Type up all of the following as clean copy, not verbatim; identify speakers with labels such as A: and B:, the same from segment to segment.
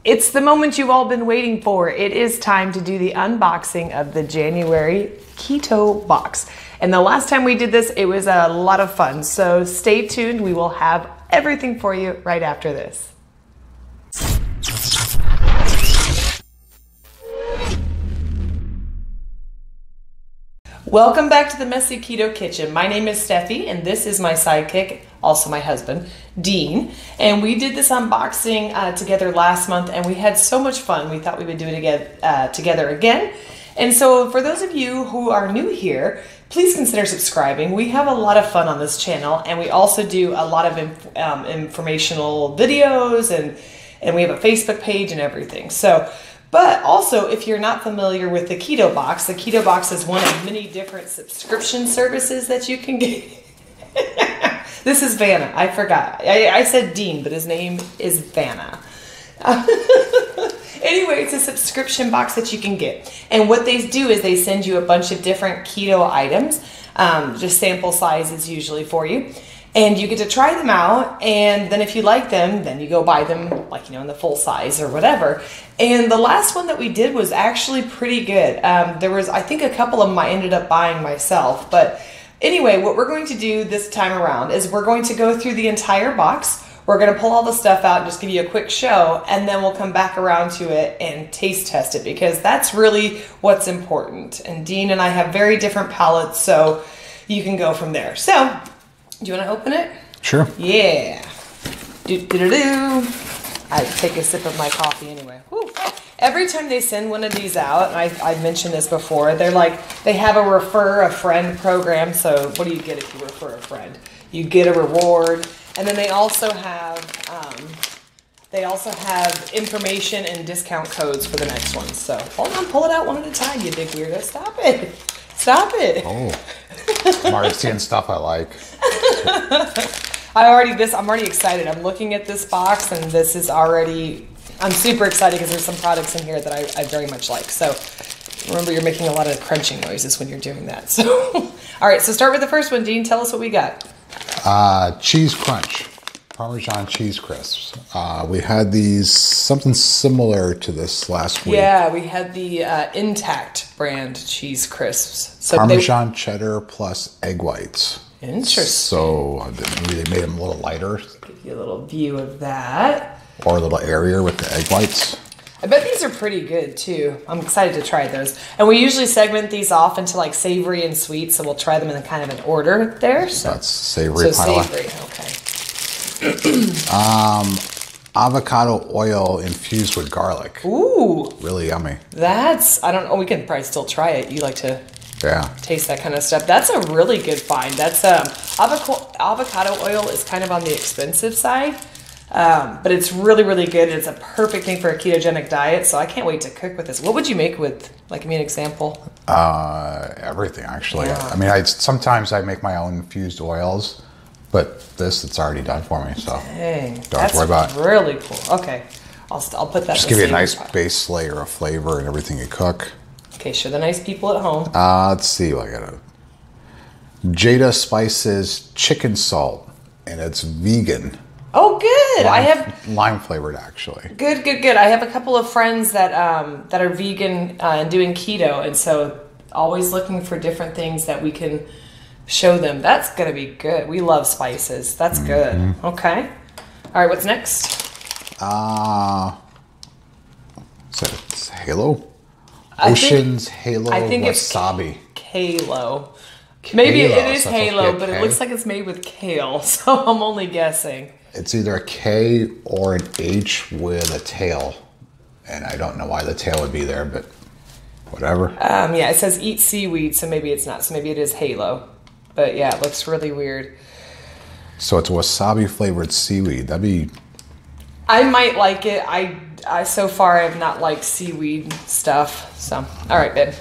A: It's the moment you've all been waiting for. It is time to do the unboxing of the January Keto Box. And the last time we did this, it was a lot of fun. So stay tuned. We will have everything for you right after this. Welcome back to the Messy Keto Kitchen. My name is Steffi, and this is my sidekick, also my husband, Dean. And we did this unboxing together last month, and we had so much fun. We thought we would do it together again. And so for those of you who are new here, please consider subscribing. We have a lot of fun on this channel, and we also do a lot of informational videos, and we have a Facebook page and everything. But also, if you're not familiar with the Keto Box is one of many different subscription services that you can get. This is Vanna. I forgot. I said Dean, but his name is Vanna. Anyway, it's a subscription box that you can get. And what they do is they send you a bunch of different keto items, just sample sizes usually for you. And you get to try them out, and then if you like them, then you go buy them, like, in the full size or whatever. And the last one that we did was actually pretty good. There was, I think, a couple of them I ended up buying myself. But anyway, what we're going to do this time around is we're going to go through the entire box. We're going to pull all the stuff out and just give you a quick show, and then we'll come back around to it and taste test it, because that's really what's important. And Dean and I have very different palates, so you can go from there. So, do you want to open it?
B: Sure.
A: Yeah. Do-do-do-do. I take a sip of my coffee anyway. Woo. Every time they send one of these out, and I've mentioned this before, they're like, they have a refer a friend program. So what do you get if you refer a friend? You get a reward. And then they also have information and discount codes for the next one. So hold on, pull it out one at a time, you big weirdo. Stop it. Stop it.
B: Oh. I'm already seeing stuff I like.
A: I'm already excited. I'm looking at this box, and this is already, I'm super excited because there's some products in here that I very much like. So remember, you're making a lot of crunching noises when you're doing that. So, all right, so start with the first one, Dean. Tell us what we got.
B: Cheese crunch, Parmesan cheese crisps. We had these, something similar to this last week.
A: Yeah, we had the Intact brand cheese crisps. So
B: Parmesan cheddar plus egg whites.
A: Interesting.
B: So maybe they made them a little lighter.
A: Give you a little view of that.
B: Or a little airier with the egg whites.
A: I bet these are pretty good too. I'm excited to try those. And we usually segment these off into like savory and sweet, so we'll try them in kind of an order there. So
B: that's savory.
A: So savory, okay.
B: Avocado oil infused with garlic.
A: Ooh.
B: Really yummy.
A: That's, I don't know, we can probably still try it. You like to taste that kind of stuff. That's a really good find. That's avocado oil is kind of on the expensive side. But it's really, really good. It's a perfect thing for a ketogenic diet, so I can't wait to cook with this. What would you make with, like, give me an example?
B: Everything, actually. Yeah. I mean, sometimes I make my own infused oils, but it's already done for me, so
A: dang,
B: don't have to worry about it.
A: That's really cool. Okay, I'll put that.
B: Just give you a nice base layer of flavor and everything you cook.
A: Okay, show the nice people at home.
B: Let's see. I got a Jada Spices chicken salt, and it's vegan.
A: Oh, good. I have
B: lime flavored, actually.
A: Good. I have a couple of friends that are vegan and doing keto, and so always looking for different things that we can show them. That's gonna be good. We love spices. That's good. Okay. All right. What's next?
B: It's Halo. Ocean's Halo
A: I think
B: wasabi.
A: It's Halo. Maybe it is Halo, but
B: K?
A: it looks like it's made with kale, so I'm only guessing.
B: It's either a K or an H with a tail. And I don't know why the tail would be there, but whatever.
A: Yeah, it says eat seaweed, so maybe it's not. So maybe it is Halo. But yeah, it looks really weird.
B: So it's wasabi flavored seaweed. That'd be...
A: I might like it. I so far I have not liked seaweed stuff. So, all right, babe.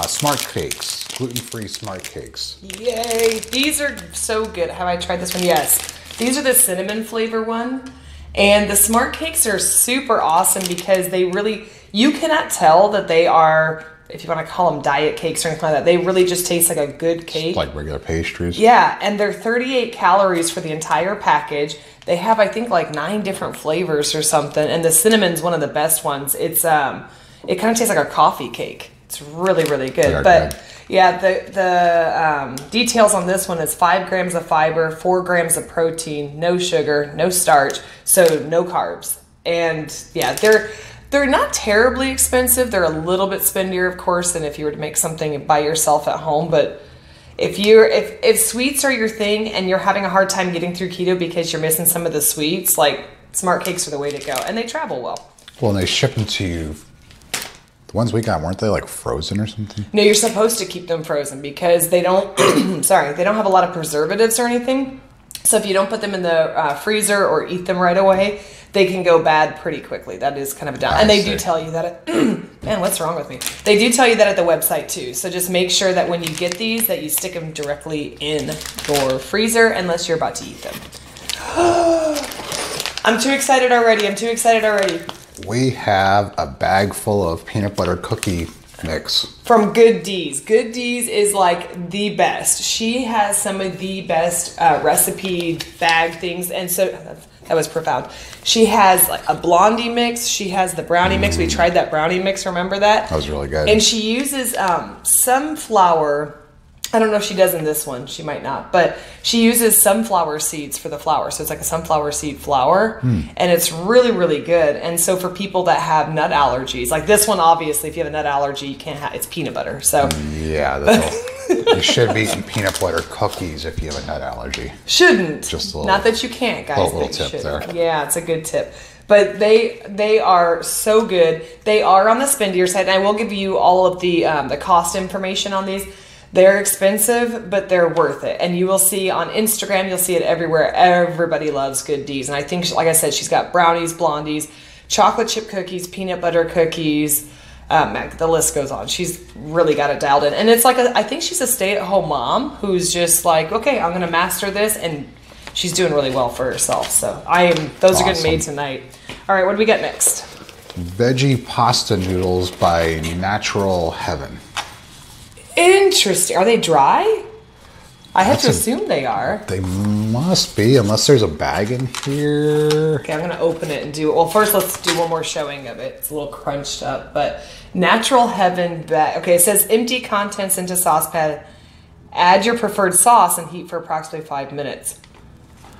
B: Smart cakes. Gluten-free smart cakes.
A: Yay. These are so good. Have I tried this one? Yes. These are the cinnamon flavor one. And the smart cakes are super awesome because they really, you cannot tell that they are if you want to call them diet cakes or anything like that. They really just taste like a good cake.
B: Just like regular pastries.
A: Yeah, and they're 38 calories for the entire package. They have, I think, like 9 different flavors or something, and the cinnamon's one of the best ones. It's it kind of tastes like a coffee cake. It's really, really good. But yeah, the details on this one is 5 grams of fiber, 4 grams of protein, no sugar, no starch, so no carbs. And yeah, they're not terribly expensive. They're a little bit spendier, of course, than if you were to make something by yourself at home. But if sweets are your thing and you're having a hard time getting through keto because you're missing some of the sweets, like Smart Cakes are the way to go, and they travel well.
B: Well, and they ship them to you. The ones we got, weren't they like frozen or something?
A: No, you're supposed to keep them frozen because they don't. Sorry, they don't have a lot of preservatives or anything. So if you don't put them in the freezer or eat them right away, they can go bad pretty quickly. That is kind of a down. And they do tell you that. Man, what's wrong with me? They do tell you that at the website too. So just make sure that when you get these, that you stick them directly in your freezer unless you're about to eat them. I'm too excited already. We
B: have a bag full of peanut butter cookie mix.
A: From Good D's. Good D's is like the best. She has some of the best recipe bag things. And so that was profound. She has like a blondie mix. She has the brownie mix. We tried that brownie mix. Remember that?
B: That was really good.
A: And she uses sunflower. I don't know if she does in this one. She might not. But she uses sunflower seeds for the flour. So it's like a sunflower seed flour. And it's really, really good. And so for people that have nut allergies, like this one, obviously, if you have a nut allergy, you can't have, it's peanut butter. So
B: yeah, you should be eating peanut butter cookies if you have a nut allergy.
A: Shouldn't.
B: Just a little,
A: not that you can't, guys.
B: Little tip there.
A: Yeah, it's a good tip. But they are so good. They are on the spendier side. And I will give you all of the cost information on these. They're expensive, but they're worth it. And you will see on Instagram, you'll see it everywhere. Everybody loves Good D's. And I think, like I said, she's got brownies, blondies, chocolate chip cookies, peanut butter cookies. The list goes on. She's really got it dialed in. And it's like, I think she's a stay-at-home mom who's just like, okay, I'm going to master this. And she's doing really well for herself. So those are getting made tonight. All right, what do we got next?
B: Veggie pasta noodles by Natural Heaven.
A: Interesting. Are they dry? I have to assume they are.
B: They must be, unless there's a bag in here.
A: Okay, I'm going to open it and do it. Well, first let's do one more showing of it. It's a little crunched up, but Natural Heaven bag. Okay, it says empty contents into saucepan. Add your preferred sauce and heat for approximately 5 minutes.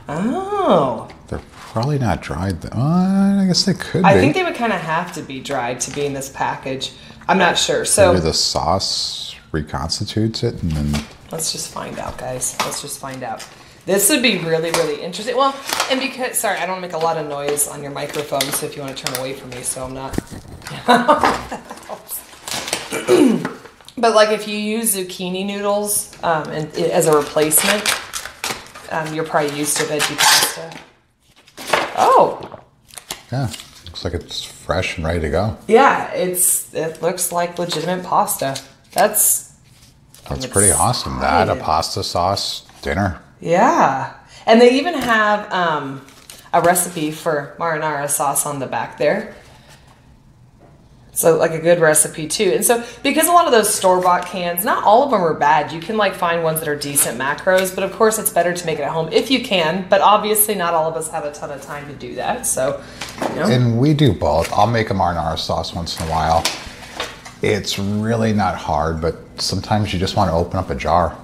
A: Oh.
B: They're probably not dried. I guess they could be.
A: I think they would kind of have to be dried to be in this package. I'm not sure. So
B: maybe the sauce reconstitutes it, and then
A: let's just find out, guys. Let's just find out. This would be really, really interesting. Well, and because, sorry, I don't make a lot of noise on your microphone, so if you want to turn away from me, so I'm not. But like if you use zucchini noodles as a replacement, you're probably used to veggie pasta. Oh.
B: Yeah, looks like it's fresh and ready to go.
A: Yeah, it looks like legitimate pasta. That's
B: pretty awesome. That, a pasta sauce dinner.
A: Yeah. And they even have a recipe for marinara sauce on the back there. So like a good recipe too. And so because a lot of those store-bought cans, not all of them are bad. You can like find ones that are decent macros, but of course it's better to make it at home if you can. But obviously not all of us have a ton of time to do that. So, you know.
B: And we do both. I'll make a marinara sauce once in a while. It's really not hard, but sometimes you just want to open up a jar.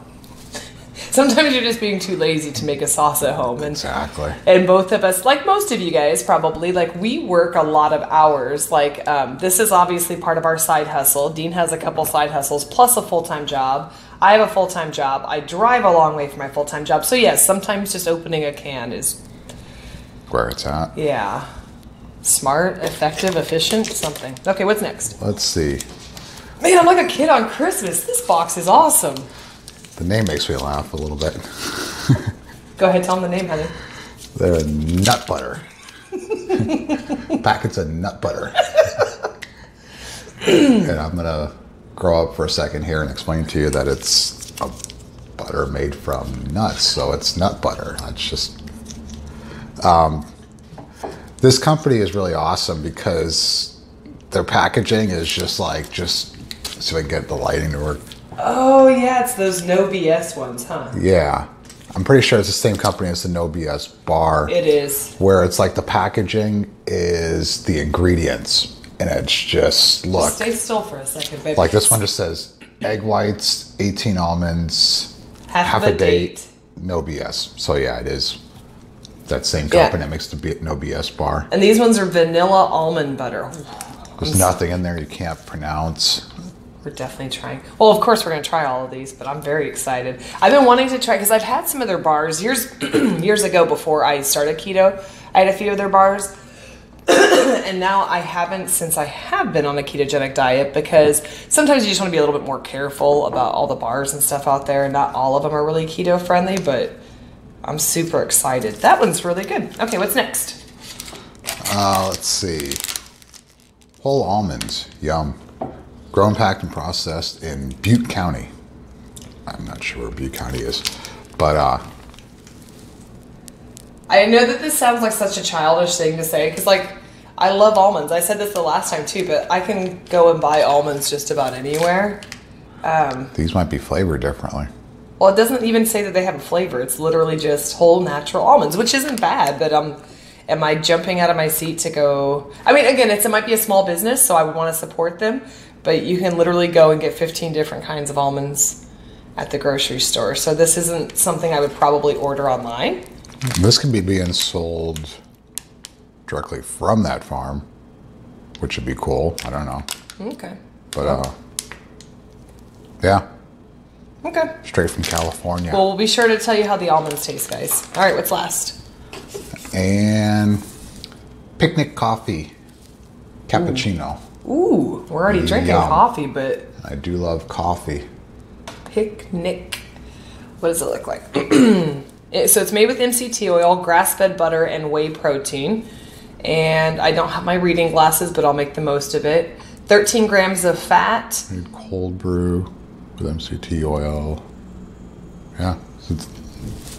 A: Sometimes you're just being too lazy to make a sauce at home. And,
B: exactly.
A: And both of us, like most of you guys probably, like we work a lot of hours. Like this is obviously part of our side hustle. Dean has a couple side hustles plus a full-time job. I have a full-time job. I drive a long way for my full-time job. So yes, sometimes just opening a can is
B: where it's at.
A: Yeah. Smart, effective, efficient, something. Okay, what's next?
B: Let's see.
A: Man, I'm like a kid on Christmas. This box is awesome.
B: The name makes me laugh a little bit.
A: Go ahead, tell them the name, honey.
B: They're nut butter. Packets of nut butter. And I'm going to grow up for a second here and explain to you that it's a butter made from nuts. So it's nut butter. That's just... this company is really awesome because their packaging is just See if I can get the lighting to work.
A: Oh yeah, it's those no BS ones, huh?
B: Yeah. I'm pretty sure it's the same company as the No BS bar.
A: It is.
B: Where it's like the packaging is the ingredients. And it's just, look.
A: Stay still for a second, baby.
B: Like this one just says egg whites, 18 almonds,
A: half a date.
B: No BS. So yeah, it is that same company that makes the No BS bar.
A: And these ones are vanilla almond butter.
B: There's nothing in there you can't pronounce.
A: We're definitely trying. Well, of course we're going to try all of these, but I'm very excited. I've been wanting to try, because I've had some of their bars years ago before I started keto. I had a few of their bars. And now I haven't since I have been on a ketogenic diet, because sometimes you just want to be a little bit more careful about all the bars and stuff out there. Not all of them are really keto friendly, but I'm super excited. That one's really good. Okay, what's next?
B: Let's see. Whole almonds. Yum. Grown, packed, and processed in Butte County. I'm not sure where Butte County is, but
A: I know that this sounds like such a childish thing to say, because like I love almonds. I said this the last time too, but I can go and buy almonds just about anywhere.
B: These might be flavored differently.
A: Well, it doesn't even say that they have a flavor. It's literally just whole natural almonds, which isn't bad, but am I jumping out of my seat to go? I mean, again, it might be a small business, so I would want to support them, but you can literally go and get 15 different kinds of almonds at the grocery store. So this isn't something I would probably order online.
B: This can be being sold directly from that farm, which would be cool. I don't know.
A: Okay.
B: But yeah.
A: Okay.
B: Straight from California.
A: Well, we'll be sure to tell you how the almonds taste, guys. All right, what's last?
B: And picnic coffee, cappuccino.
A: Ooh, we're already drinking coffee, but
B: I do love coffee.
A: Picnic. What does it look like? So it's made with MCT oil, grass-fed butter, and whey protein. And I don't have my reading glasses, but I'll make the most of it. 13 grams of fat.
B: Cold brew with MCT oil. Yeah.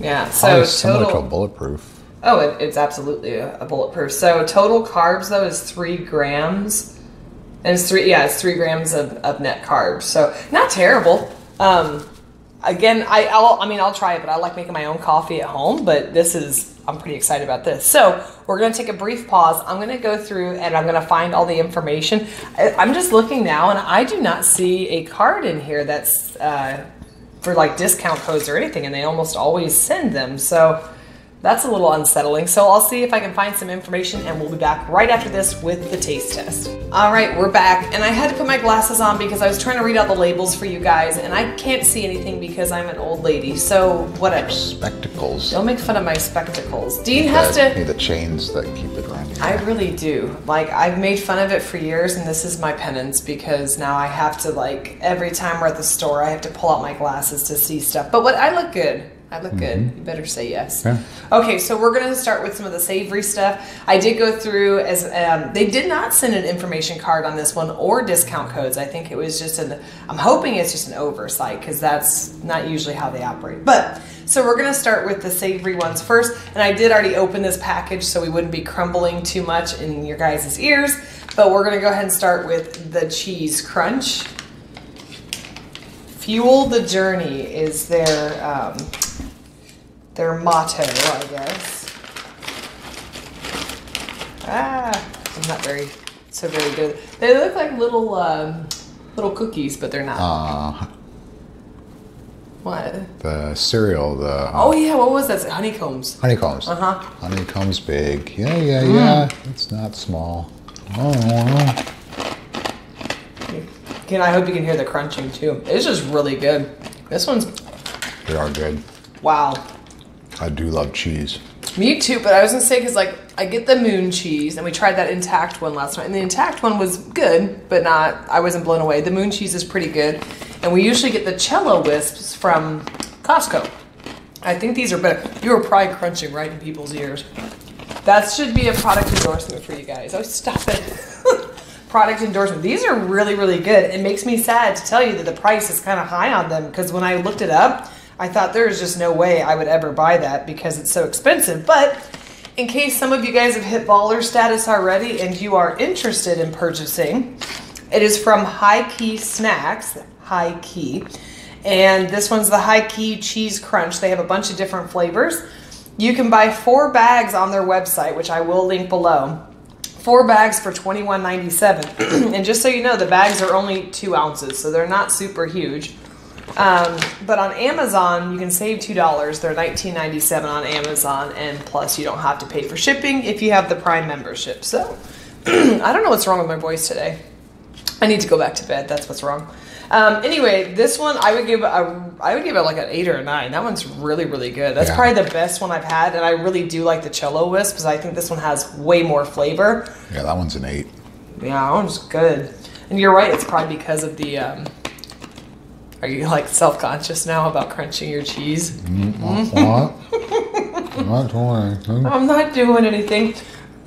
A: Yeah, so
B: similar
A: total,
B: to a bulletproof.
A: Oh, it's absolutely a bulletproof. So total carbs though is 3 grams, and it's 3 grams of net carbs. So not terrible. Again, I'll try it, but I like making my own coffee at home. But I'm pretty excited about this. So we're gonna take a brief pause. I'm gonna go through and I'm gonna find all the information. I'm just looking now, and I do not see a card in here that's for like discount codes or anything, and they almost always send them. So that's a little unsettling. So I'll see if I can find some information, and we'll be back right after this with the taste test. All right, we're back, and I had to put my glasses on because I was trying to read out the labels for you guys, and I can't see anything because I'm an old lady, so whatever.
B: Spectacles.
A: Don't make fun of my spectacles. Dean has to...
B: need the chains that keep it around your
A: I really do. Like, I've made fun of it for years, and this is my penance, because now I have to, like, every time we're at the store, I have to pull out my glasses to see stuff. But I look good. I look good. You better say yes. Yeah. Okay, so we're going to start with some of the savory stuff. I did go through as they did not send an information card on this one or discount codes. I think it was just I'm hoping it's just an oversight, because that's not usually how they operate. But so we're going to start with the savory ones first, and I did already open this package so we wouldn't be crumbling too much in your guys' ears. But we're going to go ahead and start with the cheese crunch. Fuel the journey is their motto, I guess. I'm not very good. They look like little cookies, but they're not. What?
B: The cereal,
A: oh yeah, what was that? Honeycombs.
B: Honeycombs. Honeycombs big. Yeah. It's not small. Oh.
A: I hope you can hear the crunching too. It's just really good. This one's...
B: They are good.
A: Wow.
B: I do love cheese.
A: Me too, but I was gonna say, because like I get the moon cheese, and we tried that intact one last night, and the intact one was good, but I wasn't blown away. The moon cheese is pretty good, and we usually get the cello wisps from Costco. I think these are better. You were probably crunching right in people's ears. That should be a product endorsement for you guys. Oh, stop it. Product endorsement. These are really, really good. It makes me sad to tell you that the price is kind of high on them, because when I looked it up, I thought there's just no way I would ever buy that because it's so expensive. But in case some of you guys have hit baller status already and you are interested in purchasing, It is from High Key Snacks, High Key. And this one's the High Key Cheese Crunch. They have a bunch of different flavors. You can buy 4 bags on their website, which I will link below. 4 bags for $21.97. And just so you know, the bags are only 2 ounces, so they're not super huge. But on Amazon, you can save $2. They're $19.97 on Amazon, and plus you don't have to pay for shipping if you have the Prime membership. So, I don't know what's wrong with my voice today. I need to go back to bed. That's what's wrong. Anyway, this one I would give it like an 8 or a 9. That one's really, really good. That's probably the best one I've had, and I really do like the Cello Wisp because I think this one has way more flavor. Yeah,
B: that one's an 8.
A: Yeah, that one's good. And you're right, it's probably because of the. Are you like self-conscious now about crunching your cheese?
B: What? I'm not doing anything.
A: I'm not doing anything.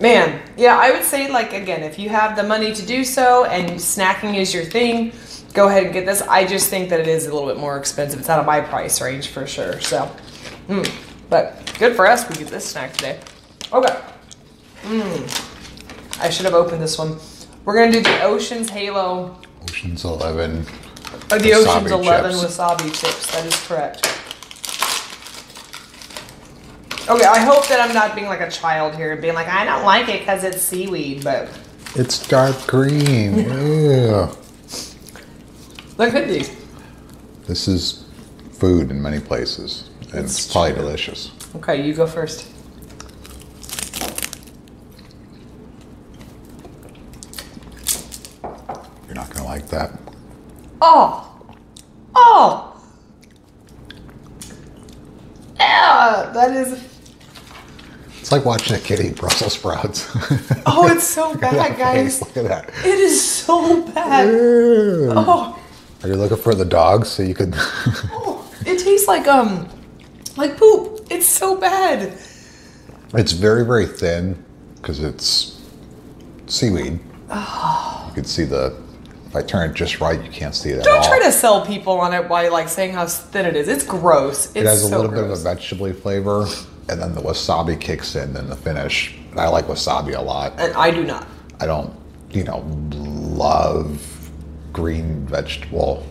A: Man, yeah, I would say, like, again, if you have the money to do so and snacking is your thing, go ahead and get this. I just think that it is a little bit more expensive. It's out of my price range for sure. So, but good for us. We get this snack today. Okay. I should have opened this one. We're going to do the Ocean's Halo.
B: Ocean's 11.
A: Oh, the Ocean's 11
B: chips.
A: wasabi chips. That is correct. Okay, I hope that I'm not being like a child here and being like, I don't like it because it's seaweed, but...
B: It's dark green. Ew.
A: Look at these.
B: This is food in many places, and it's probably delicious.
A: Okay, you go first.
B: You're not going to like that.
A: Oh! Oh! Yeah, that is...
B: It's like watching a kid eat Brussels sprouts.
A: Oh, it's so bad, guys.
B: Look at that.
A: It is so bad.
B: Ew.
A: Oh.
B: Are you looking for the dogs so you could...
A: Oh, it tastes like poop. It's so bad.
B: It's very, very thin because it's seaweed.
A: Oh.
B: You can see if I turn it just right, you can't see it at all.
A: Don't try to sell people on it by like saying how thin it is. It's gross.
B: It has a little bit of a vegetable flavor, and then the wasabi kicks in the finish. And I like wasabi a lot.
A: And I do not.
B: I don't, love green vegetable.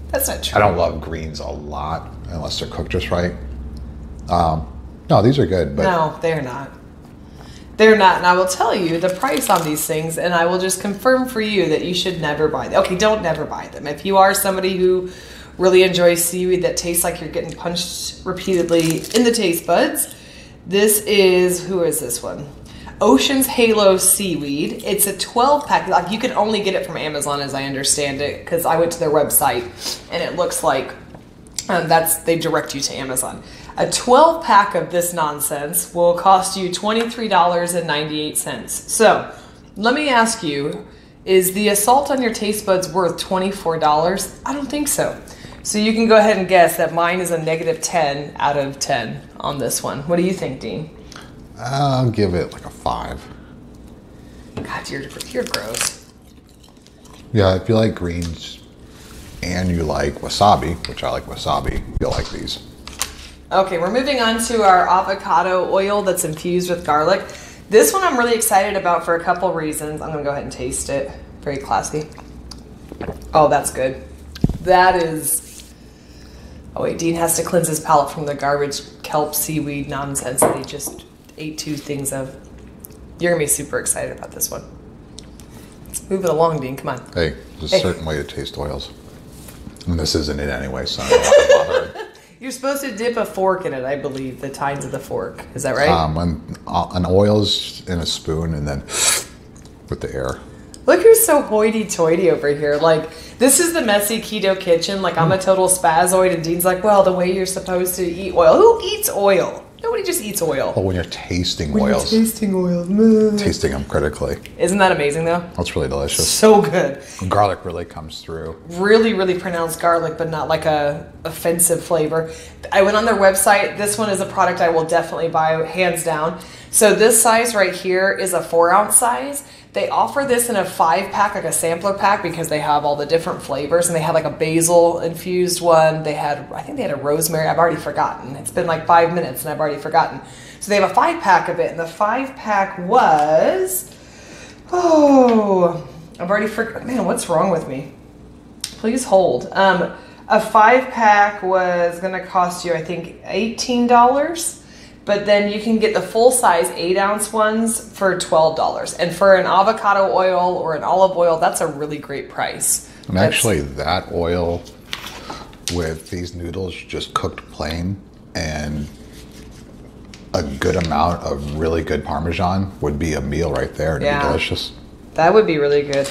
A: That's not true.
B: I don't love greens a lot unless they're cooked just right. No, these are good, but
A: no, they're not. They're not, and I will tell you the price on these things, and I will just confirm for you that you should never buy them. Okay, don't never buy them. If you are somebody who really enjoys seaweed that tastes like you're getting punched repeatedly in the taste buds, this is, who is this one? Ocean's Halo Seaweed. It's a 12-pack. Like, you can only get it from Amazon, as I understand it, because I went to their website, and it looks like they direct you to Amazon. A 12-pack of this nonsense will cost you $23.98. So, let me ask you, is the assault on your taste buds worth $24? I don't think so. So you can go ahead and guess that mine is a negative 10 out of 10 on this one. What do you think, Dean?
B: I'll give it like a 5.
A: God, you're gross.
B: Yeah, if you like greens and you like wasabi, which I like wasabi, you'll like these.
A: Okay, we're moving on to our avocado oil that's infused with garlic. This one I'm really excited about for a couple reasons. I'm gonna go ahead and taste it. Very classy. Oh, that's good. That is... Oh wait, Dean has to cleanse his palate from the garbage kelp seaweed nonsense that he just ate 2 things of. You're gonna be super excited about this one. Let's move it along, Dean, come on.
B: Hey, there's a certain way to taste oils. And this isn't it anyway, so I'm not bothered.
A: You're supposed to dip a fork in it, I believe, the tines of the fork. Is that right?
B: When an oil's in a spoon and then with the air.
A: Look who's so hoity-toity over here. Like, this is the messy keto kitchen. Like, I'm a total spazoid, and Dean's like, well, the way you're supposed to eat oil. Who eats oil? Nobody just eats oil.
B: Oh, when you're tasting
A: when
B: oils.
A: You're tasting oils.
B: Tasting them critically.
A: Isn't that amazing, though?
B: That's really delicious.
A: So good.
B: Garlic really comes through.
A: Really, really pronounced garlic, but not like a offensive flavor. I went on their website. This one is a product I will definitely buy, hands down. So this size right here is a 4-ounce size. They offer this in a 5-pack, like a sampler pack, because they have all the different flavors, and they had like a basil infused one. They had, I think they had a rosemary. I've already forgotten. It's been like 5 minutes and I've already forgotten. So they have a 5-pack of it, and the 5-pack was, I've already forgotten. Man, what's wrong with me? Please hold. A 5-pack was going to cost you, I think, $18. But then you can get the full-size 8-ounce ones for $12. And for an avocado oil or an olive oil, that's a really great price.
B: And actually, that oil with these noodles just cooked plain and a good amount of really good Parmesan would be a meal right there. It'd be delicious.
A: That would be really good.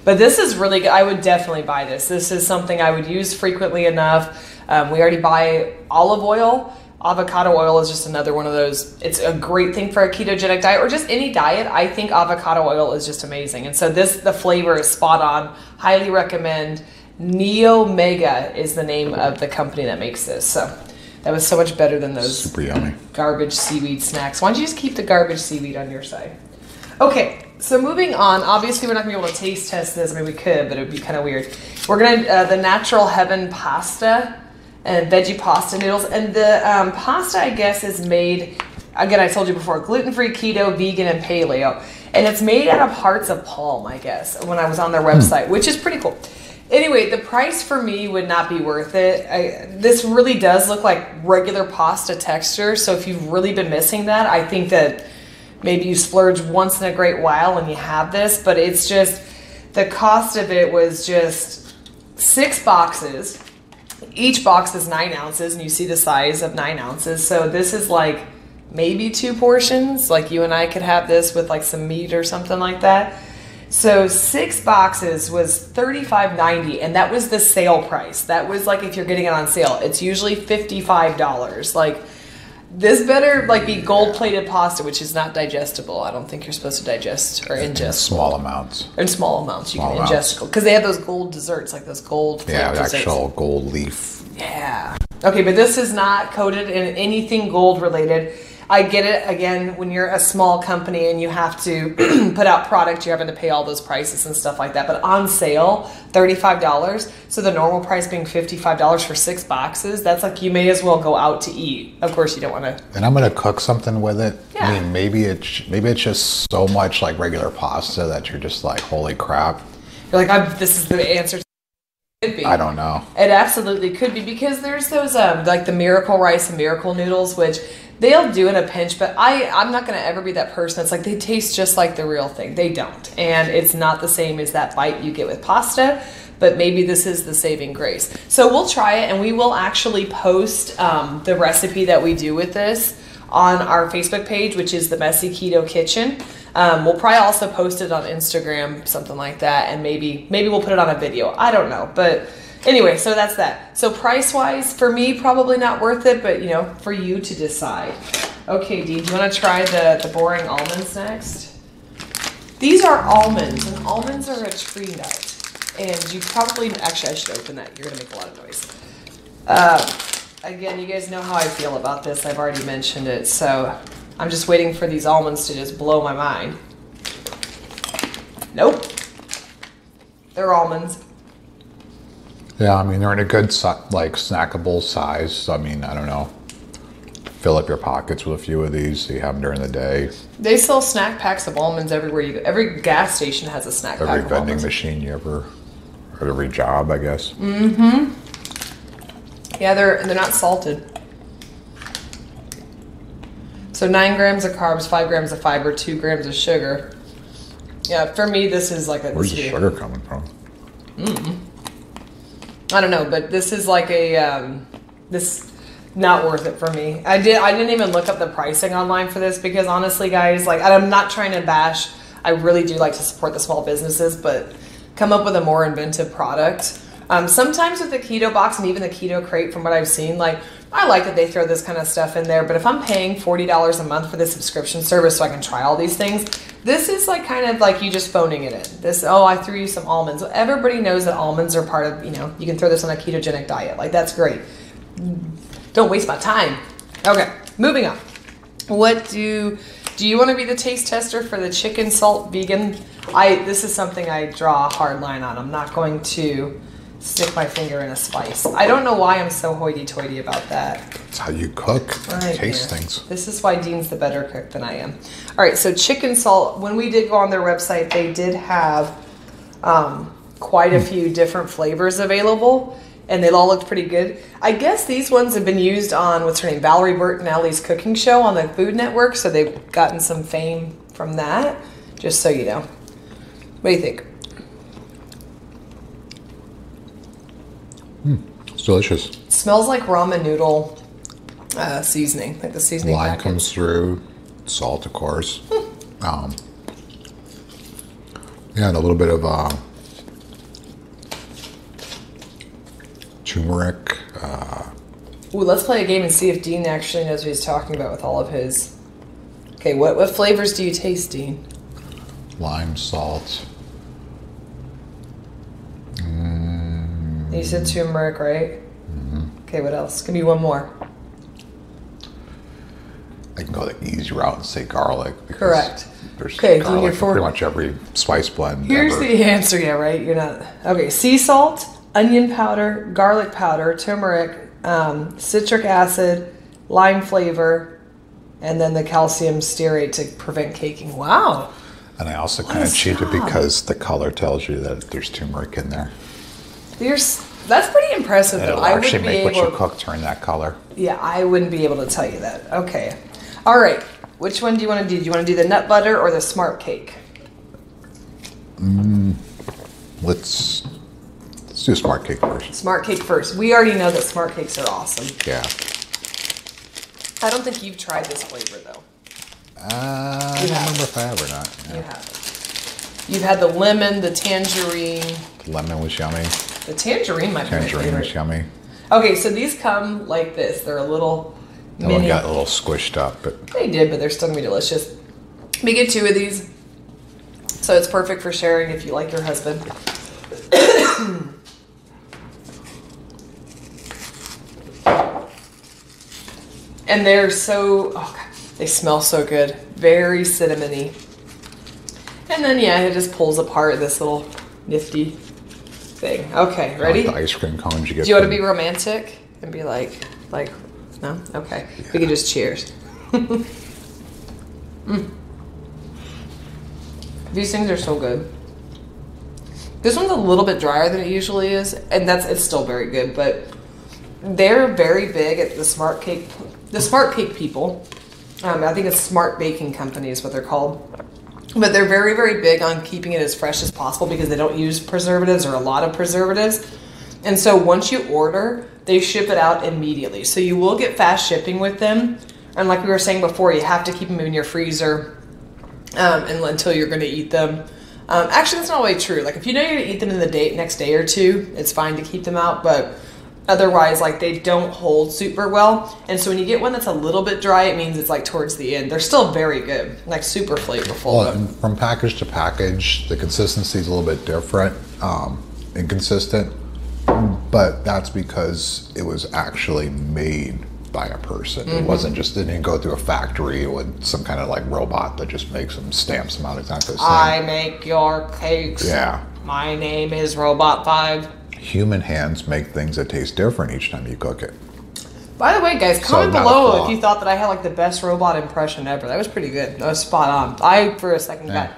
A: But this is really good. I would definitely buy this. This is something I would use frequently enough. We already buy olive oil. Avocado oil is just another one of those. It's a great thing for a ketogenic diet or just any diet. I think avocado oil is just amazing. And so the flavor is spot on. Highly recommend. Neo Mega is the name of the company that makes this. So that was so much better than those
B: super yummy
A: garbage seaweed snacks. Why don't you just keep the garbage seaweed on your side? Okay, so moving on. Obviously, we're not gonna be able to taste test this. I mean, we could, but it would be kind of weird. We're gonna the Natural Heaven pasta and veggie pasta noodles, and the pasta, I guess, is made. Again, I told you before, gluten-free, keto, vegan, and paleo, and it's made out of hearts of palm. I guess when I was on their website, which is pretty cool. Anyway, the price for me would not be worth it. This really does look like regular pasta texture, so if you've really been missing that, I think that maybe you splurge once in a great while and you have this, but it's just, the cost of it was just 6 boxes. Each box is 9 ounces, and you see the size of 9 ounces, so this is like maybe 2 portions. Like you and I could have this with like some meat or something like that. So 6 boxes was $35.90, and that was the sale price. That was like if you're getting it on sale. It's usually $55. Like this better like be gold-plated pasta, which is not digestible. I don't think you're supposed to digest or ingest.
B: In small amounts.
A: In small amounts, you can ingest because they have those gold desserts, like those gold.
B: Yeah, actual gold leaf.
A: Yeah. Okay, but this is not coated in anything gold related. I get it. Again, when you're a small company and you have to put out product, you're having to pay all those prices and stuff like that. But on sale, $35. So the normal price being $55 for 6 boxes. That's like you may as well go out to eat. Of course, you don't want to.
B: And I'm gonna cook something with it.
A: Yeah.
B: I mean, maybe it's just so much like regular pasta that you're just like, holy crap.
A: You're like, this is the answer. Could be.
B: I don't know.
A: It absolutely could be because there's those like the Miracle Rice and Miracle Noodles, which they'll do in a pinch, but I'm not going to ever be that person that's like, they taste just like the real thing. They don't. And it's not the same as that bite you get with pasta, but maybe this is the saving grace. So we'll try it, and we will actually post the recipe that we do with this on our Facebook page, which is the Messy Keto Kitchen. We'll probably also post it on Instagram, something like that, and maybe we'll put it on a video. I don't know, but anyway, so that's that. So price-wise, for me, probably not worth it, but, you know, for you to decide. Okay, Dee, do you want to try the boring almonds next? These are almonds, and almonds are a tree nut. And you probably, actually, I should open that. You're going to make a lot of noise. Again, you guys know how I feel about this. I've already mentioned it, so I'm just waiting for these almonds to just blow my mind. Nope. They're almonds.
B: Yeah, I mean, they're in a good, like, snackable size. So, I mean, I don't know. Fill up your pockets with a few of these so you have them during the day.
A: They sell snack packs of almonds everywhere you go. Every gas station has a snack pack of almonds.
B: Every vending machine you ever, at every job, I guess.
A: Mm-hmm. Yeah, they're not salted. So 9 grams of carbs, 5 grams of fiber, 2 grams of sugar. Yeah, for me, this is like a...
B: Where's the sugar coming from?
A: I don't know, but this is like a... this not worth it for me. I didn't even look up the pricing online for this because honestly, guys, like I'm not trying to bash. I really do like to support the small businesses, but come up with a more inventive product. Sometimes with the Keto Box and even the Keto Crate, from what I've seen, like I like that they throw this kind of stuff in there, but if I'm paying $40 a month for this subscription service so I can try all these things, this is like kind of like you just phoning it in. This, oh, I threw you some almonds. Everybody knows that almonds are part of, you know, you can throw this on a ketogenic diet. Like that's great. Don't waste my time. Okay, moving on. What do you want to be the taste tester for the chicken salt vegan? This is something I draw a hard line on. I'm not going to stick my finger in a spice. I don't know why I'm so hoity-toity about that.
B: It's how you cook, taste things.
A: This is why Dean's the better cook than I am. All right, so chicken salt, when we did go on their website, they did have quite a few different flavors available, and they all looked pretty good. I guess these ones have been used on, what's her name, Valerie Bertinelli's cooking show on the Food Network, so they've gotten some fame from that, just so you know. What do you think?
B: It's delicious.
A: It smells like ramen noodle seasoning, like the seasoning
B: Lime
A: packets.
B: comes through, salt, of course. Yeah, and a little bit of turmeric.
A: Ooh, let's play a game and see if Dean actually knows what he's talking about with all of his. Okay, what flavors do you taste, Dean?
B: Lime, salt.
A: You said turmeric, right? Okay, what else? Give me one more.
B: I can go the easy route and say garlic.
A: Correct.
B: There's
A: Okay,
B: garlic in pretty much every spice blend.
A: Here's
B: ever.
A: the answer, yeah, right? You're not. Okay, sea salt, onion powder, garlic powder, turmeric, citric acid, lime flavor, and then the calcium stearate to prevent caking. Wow.
B: And I also kind of cheated because the color tells you that there's turmeric in there.
A: That's pretty impressive,
B: And
A: though.
B: it'll
A: I wouldn't
B: actually
A: be
B: make what
A: able.
B: you cook turn that color.
A: Yeah, I wouldn't be able to tell you that. Okay. All right. Which one do you want to do? Do you want to do the nut butter or the smart cake?
B: Let's do smart cake first.
A: Smart cake first. We already know that smart cakes are awesome.
B: Yeah.
A: I don't think you've tried this flavor, though.
B: I don't remember if I have or not. Yeah.
A: You haven't. You've had the lemon, the tangerine.
B: Lemon was yummy.
A: The tangerine might be my
B: Tangerine was
A: favorite.
B: yummy.
A: Okay, so these come like this. They're a little
B: That one
A: mini.
B: got a little squished up, but
A: They did, but they're still gonna be delicious. We get 2 of these, so it's perfect for sharing if you like your husband. And they're so, oh God, they smell so good. Very cinnamony. And then, yeah, it just pulls apart this little nifty thing. Okay, ready?
B: like the ice cream cones you get.
A: Do you want to
B: from-
A: be romantic and be like, no? Okay. We can just cheers. These things are so good. This one's a little bit drier than it usually is, and it's still very good, but they're very big at the smart cake people. I think it's Smart Baking Company is what they're called. But they're very, very big on keeping it as fresh as possible because they don't use preservatives or a lot of preservatives. And so once you order, they ship it out immediately. So you will get fast shipping with them. And like we were saying before, you have to keep them in your freezer until you're going to eat them. Actually, that's not always true. Like if you know you're going to eat them in the next day or two, it's fine to keep them out. But otherwise, like they don't hold super well. And so when you get one that's a little bit dry, it means it's like towards the end. They're still very good, like super flavorful.
B: Well, and from package to package, the consistency is a little bit different, inconsistent. But that's because it was actually made by a person. It wasn't just, it didn't go through a factory with some kind of like robot that just makes them, stamps them out exactly the same.
A: I make your cakes.
B: Yeah.
A: My name is Robot 5.
B: Human hands make things that taste different each time you cook it.
A: By the way, guys, comment
B: not a
A: below
B: flaw.
A: if you thought that I had like the best robot impression ever. That was pretty good. That was spot on. I, for a second, got...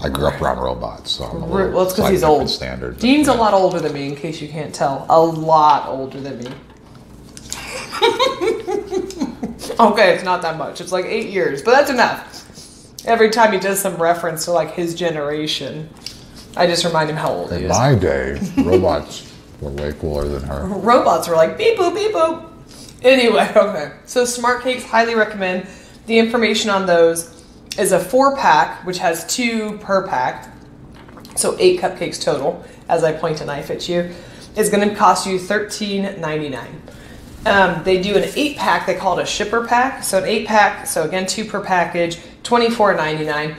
B: I grew up around robots, so I'm a little
A: Well, it's because
B: slightly
A: he's
B: different
A: old.
B: standard. but
A: Dean's a
B: yeah.
A: lot older than me, in case you can't tell. A lot older than me. Okay, it's not that much. It's like 8 years, but that's enough. Every time he does some reference to like his generation, I just remind him how old he
B: In
A: is.
B: my day, robots were way cooler than her.
A: Robots were like beep boop, beep boop. Anyway, okay. So Smart Cakes, highly recommend. The information on those is a 4-pack, which has 2 per pack. So 8 cupcakes total, as I point a knife at you, is going to cost you $13.99. They do an 8-pack, they call it a shipper pack. So an 8-pack, so again, 2 per package, $24.99.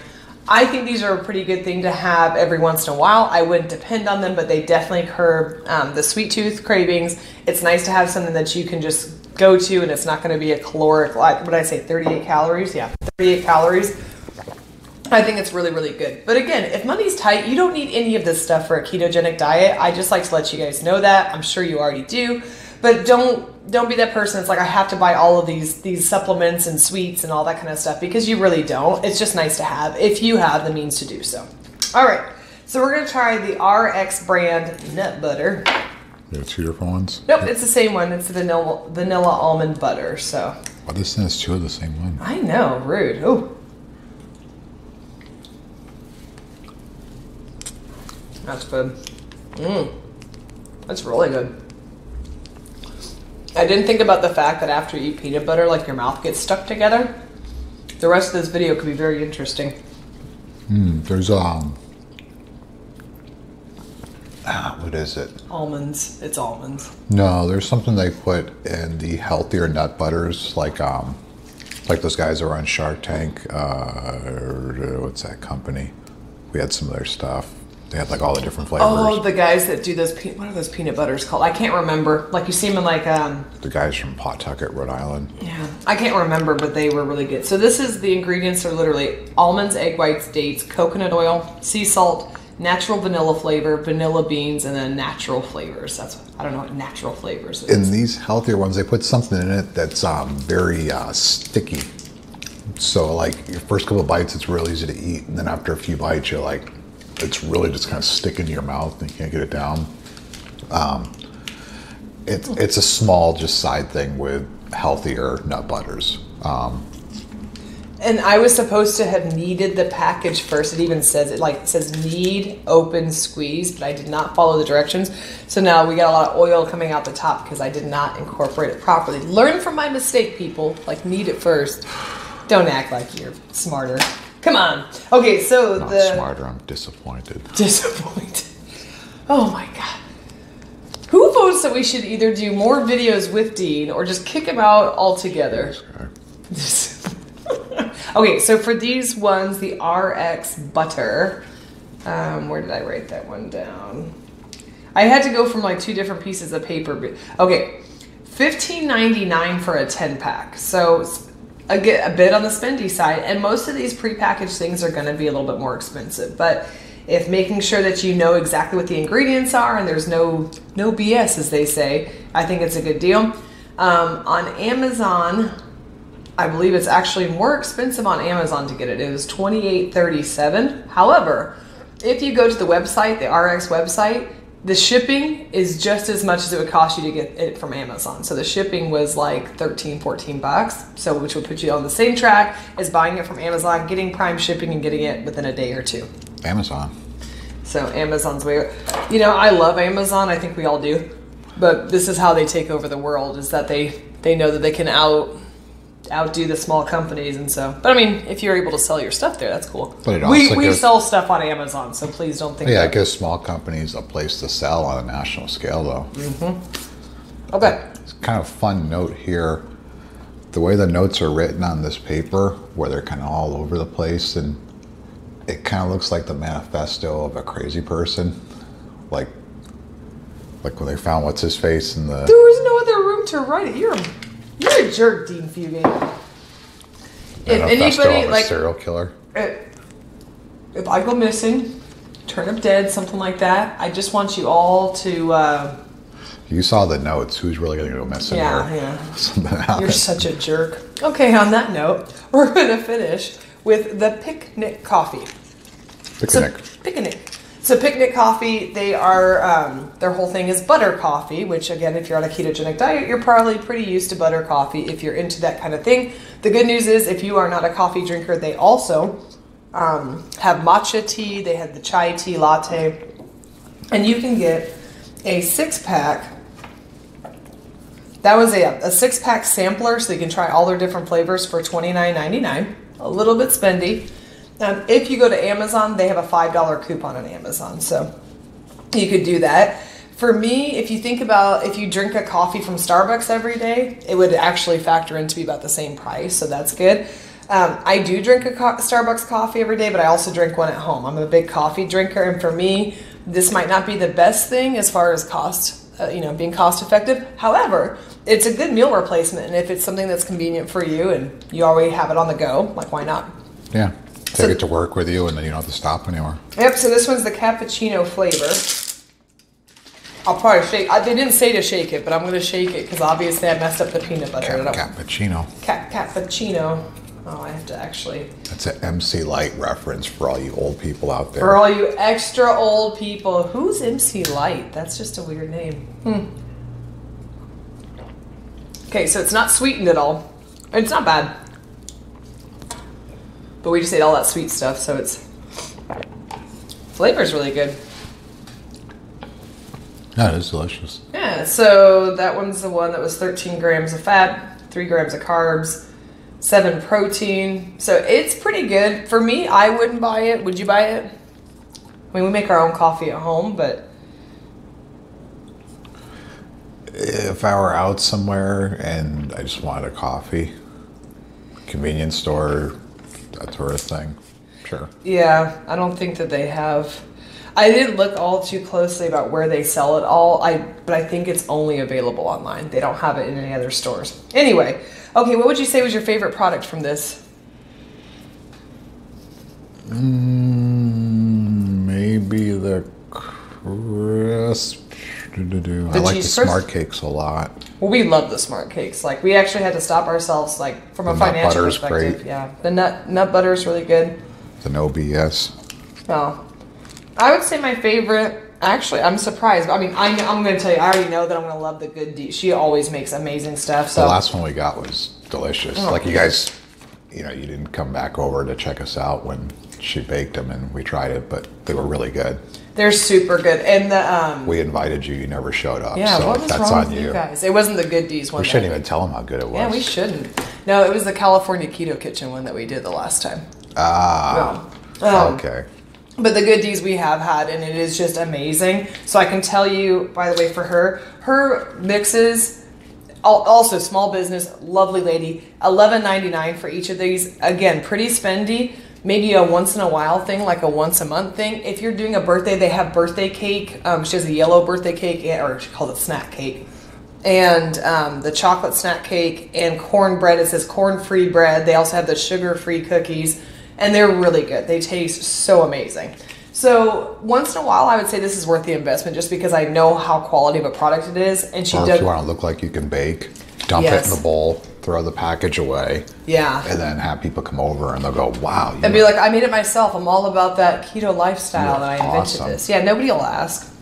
A: I think these are a pretty good thing to have every once in a while. I wouldn't depend on them, but they definitely curb the sweet tooth cravings. It's nice to have something that you can just go to and it's not going to be a caloric, like, what did I say, 38 calories? Yeah, 38 calories. I think it's really, really good. But again, if money's tight, you don't need any of this stuff for a ketogenic diet. I just like to let you guys know that. I'm sure you already do. But don't be that person that's like, I have to buy all of these supplements and sweets and all that kind of stuff, because you really don't. It's just nice to have if you have the means to do so. All right, so we're gonna try the RX brand nut butter.
B: There are 2 different ones?
A: Nope, it's the same one. It's the vanilla almond butter, so.
B: Well, this is 2 of the same one.
A: I know, rude. Oh. That's good. That's really good. I didn't think about the fact that after you eat peanut butter, like your mouth gets stuck together. The rest of this video could be very interesting.
B: There's what is it?
A: Almonds. It's almonds.
B: No, there's something they put in the healthier nut butters, like those guys that were on Shark Tank. What's that company? We had some of their stuff. They had like all the different flavors.
A: Oh, the guys that do those, what are those peanut butters called? I can't remember. Like you see them in like...
B: the guys from Pawtucket, Rhode Island.
A: Yeah, I can't remember, but they were really good. So this is, the ingredients are literally almonds, egg whites, dates, coconut oil, sea salt, natural vanilla flavor, vanilla beans, and then natural flavors. That's, I don't know what natural flavors is.
B: In these healthier ones, they put something in it that's very sticky. So like your first couple of bites, it's real easy to eat. And then after a few bites, you're like, it's really just kind of sticking to your mouth and you can't get it down. It's a small just side thing with healthier nut butters.
A: And I was supposed to have kneaded the package first. It even says it, like it says knead, open, squeeze, but I did not follow the directions. So now we got a lot of oil coming out the top because I did not incorporate it properly. Learn from my mistake, people. Like, knead it first. Don't act like you're smarter. Come on. Okay, so
B: Not smarter, I'm disappointed.
A: Disappointed. Oh my God. Who votes that we should either do more videos with Dean or just kick him out altogether? Okay, so for these ones, the RX butter, where did I write that one down? I had to go from like 2 different pieces of paper. Okay, $15.99 for a 10-pack. So a bit on the spendy side, and most of these prepackaged things are going to be a little bit more expensive. But if making sure that you know exactly what the ingredients are and there's no BS, as they say, I think it's a good deal. On Amazon, I believe it's actually more expensive on Amazon to get it. It was $28.37. However, if you go to the website, the RX website, the shipping is just as much as it would cost you to get it from Amazon. So the shipping was like 13, 14 bucks. So which would put you on the same track as buying it from Amazon, getting Prime shipping and getting it within a day or 2.
B: Amazon.
A: So Amazon's way, you know, I love Amazon. I think we all do. But this is how they take over the world, is that they know that they can outdo the small companies. And so, but I mean, if you're able to sell your stuff there, that's cool. But it also we sell stuff on Amazon, so please don't think
B: it gives small companies a place to sell on a national scale, though.
A: Mm-hmm. Okay.
B: It's kind of fun note here. The way the notes are written on this paper, where they're kind of all over the place, and it kind of looks like the manifesto of a crazy person. Like when they found what's his face in the...
A: There was no other room to write it. You're a jerk, Dean Fugate. If anybody, like,
B: serial killer.
A: If I go missing, turn up dead, something like that, I just want you all to...
B: You saw the notes. Who's really going to go missing?
A: Yeah.
B: Something happened.
A: You're such a jerk. Okay, on that note, we're going to finish with the Picnic Coffee. So Picnic Coffee, they are, their whole thing is butter coffee, which again, if you're on a ketogenic diet, you're probably pretty used to butter coffee if you're into that kind of thing. The good news is if you are not a coffee drinker, they also have matcha tea, they have the chai tea latte, and you can get a 6-pack. That was a 6-pack sampler, so you can try all their different flavors for $29.99, a little bit spendy. If you go to Amazon, they have a $5 coupon on Amazon, so you could do that. For me, if you think about if you drink a coffee from Starbucks every day, it would actually factor into be about the same price, so that's good. I do drink a Starbucks coffee every day, but I also drink one at home. I'm a big coffee drinker, and for me, this might not be the best thing as far as cost, being cost effective. However, it's a good meal replacement, and if it's something that's convenient for you and you already have it on the go, like, why not?
B: Yeah. Take it to work with you, and then you don't have to stop anywhere.
A: Yep, so this one's the cappuccino flavor. I'll probably shake. They didn't say to shake it, but I'm going to shake it because obviously I messed up the peanut butter.
B: Cappuccino.
A: Cappuccino. Oh, I have to actually.
B: That's an MC Light reference for all you old people out there.
A: For all you extra old people. Who's MC Light? That's just a weird name. Okay, so it's not sweetened at all. It's not bad. But we just ate all that sweet stuff, so it's... Flavor's really good.
B: Yeah, it is delicious.
A: Yeah, so that one's the one that was 13 grams of fat, 3 grams of carbs, 7 protein. So it's pretty good. For me, I wouldn't buy it. Would you buy it? I mean, we make our own coffee at home, but...
B: If I were out somewhere and I just wanted a coffee, convenience store, that sort of thing, sure.
A: Yeah, I don't think that they have... I didn't look all too closely about where they sell it all, but I think it's only available online. They don't have it in any other stores. Anyway, okay, what would you say was your favorite product from this?
B: Maybe the crisp. I like the smart cakes a lot.
A: Well, we love the smart cakes. Like, we actually had to stop ourselves, like, from a financial perspective. Great. Yeah, the nut butter is really good.
B: The no BS.
A: Oh, I would say my favorite. Actually, I'm surprised. I mean, I'm going to tell you, I already know that I'm going to love the Good D. She always makes amazing stuff. So
B: the last one we got was delicious.
A: Oh.
B: Like, you guys, you didn't come back over to check us out when she baked them, and we tried it, but they were really good.
A: They're super good. And the
B: we invited you never showed up.
A: Yeah,
B: so
A: what was
B: that's
A: wrong
B: on
A: with you guys? It wasn't the Good D's one.
B: We shouldn't even tell them how good it was.
A: Yeah, we shouldn't. No, it was the California Keto Kitchen one that we did the last time.
B: Okay.
A: But the Good D's we have had, and it is just amazing. So I can tell you, by the way, for her mixes, also small business, lovely lady, $11.99 for each of these. Again, pretty spendy. Maybe a once in a while thing, like a once a month thing. If you're doing a birthday, they have birthday cake. She has a yellow birthday cake, or she called it snack cake. And the chocolate snack cake and cornbread. It says corn-free bread. They also have the sugar-free cookies. And they're really good. They taste so amazing. So once in a while, I would say this is worth the investment just because I know how quality of a product it is. And she
B: or
A: does.
B: If you want to look like you can bake, dump it in the bowl, throw the package away.
A: Yeah.
B: And then have people come over and they'll go, wow.
A: And be like, I made it myself. I'm all about that keto lifestyle and I invented this. Yeah, nobody will ask.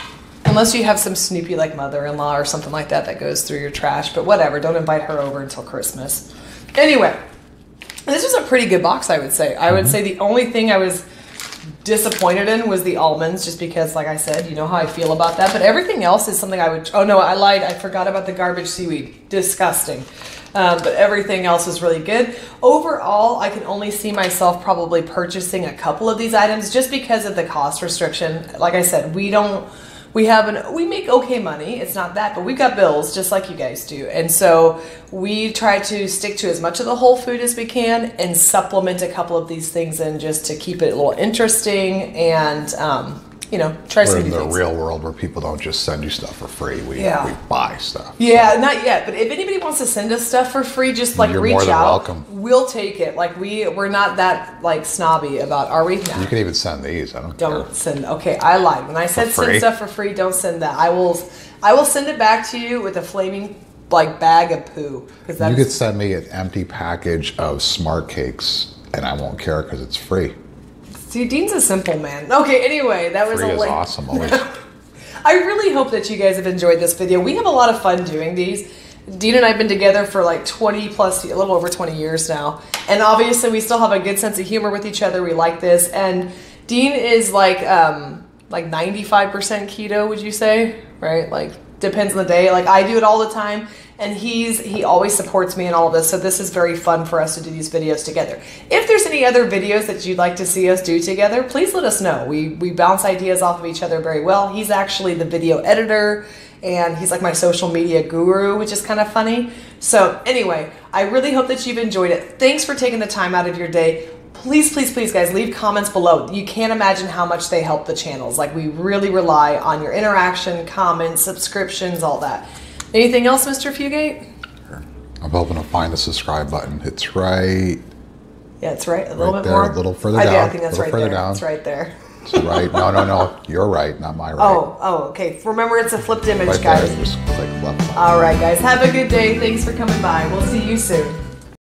A: Unless you have some Snoopy like mother-in-law or something like that goes through your trash. But whatever, don't invite her over until Christmas. Anyway, this was a pretty good box, I would say. I would say the only thing I was disappointed in was the almonds, just because, like I said, you know how I feel about that. But everything else is something I would... Oh, no, I lied. I forgot about the garbage seaweed. Disgusting. But everything else is really good. Overall, I can only see myself probably purchasing a couple of these items just because of the cost restriction. Like I said, we make okay money. It's not that, but we've got bills just like you guys do. And so we try to stick to as much of the whole food as we can and supplement a couple of these things in just to keep it a little interesting and, try some new things.
B: We're in the real world where people don't just send you stuff for free. We buy stuff.
A: Yeah, not yet. But if anybody wants to send us stuff for free, just like
B: You're
A: reach
B: more than
A: out.
B: Welcome.
A: We'll take it. Like we're not that like snobby about, are we? No.
B: You can even send these. I don't care.
A: Send. Okay, I lied. When I said send stuff for free, don't send that. I will send it back to you with a flaming bag of poo.
B: You could send me an empty package of smart cakes and I won't care because it's free.
A: See, Dean's a simple man. Okay, anyway, that was
B: free is awesome. Always.
A: I really hope that you guys have enjoyed this video. We have a lot of fun doing these. Dean and I have been together for like 20 plus, a little over 20 years now. And obviously we still have a good sense of humor with each other. We like this. And Dean is like 95% keto, would you say? Right? Like, depends on the day. Like, I do it all the time. And he always supports me in all of this. So this is very fun for us to do these videos together. If there's any other videos that you'd like to see us do together, please let us know. We bounce ideas off of each other very well. He's actually the video editor and he's like my social media guru, which is kind of funny. So anyway, I really hope that you've enjoyed it. Thanks for taking the time out of your day. Please, please, please, guys, leave comments below. You can't imagine how much they help the channels. Like, we really rely on your interaction, comments, subscriptions, all that. Anything else, Mr. Fugate?
B: Sure. I'm hoping to find the subscribe button. It's right.
A: Yeah, it's right. A little bit
B: there,
A: more.
B: A little further down.
A: I think that's right there.
B: Down.
A: It's right there.
B: It's right. No. You're right, not my right.
A: Oh, okay. Remember, it's a flipped image,
B: right
A: guys.
B: There, just click left.
A: All right, guys. Have a good day. Thanks for coming by. We'll see you soon.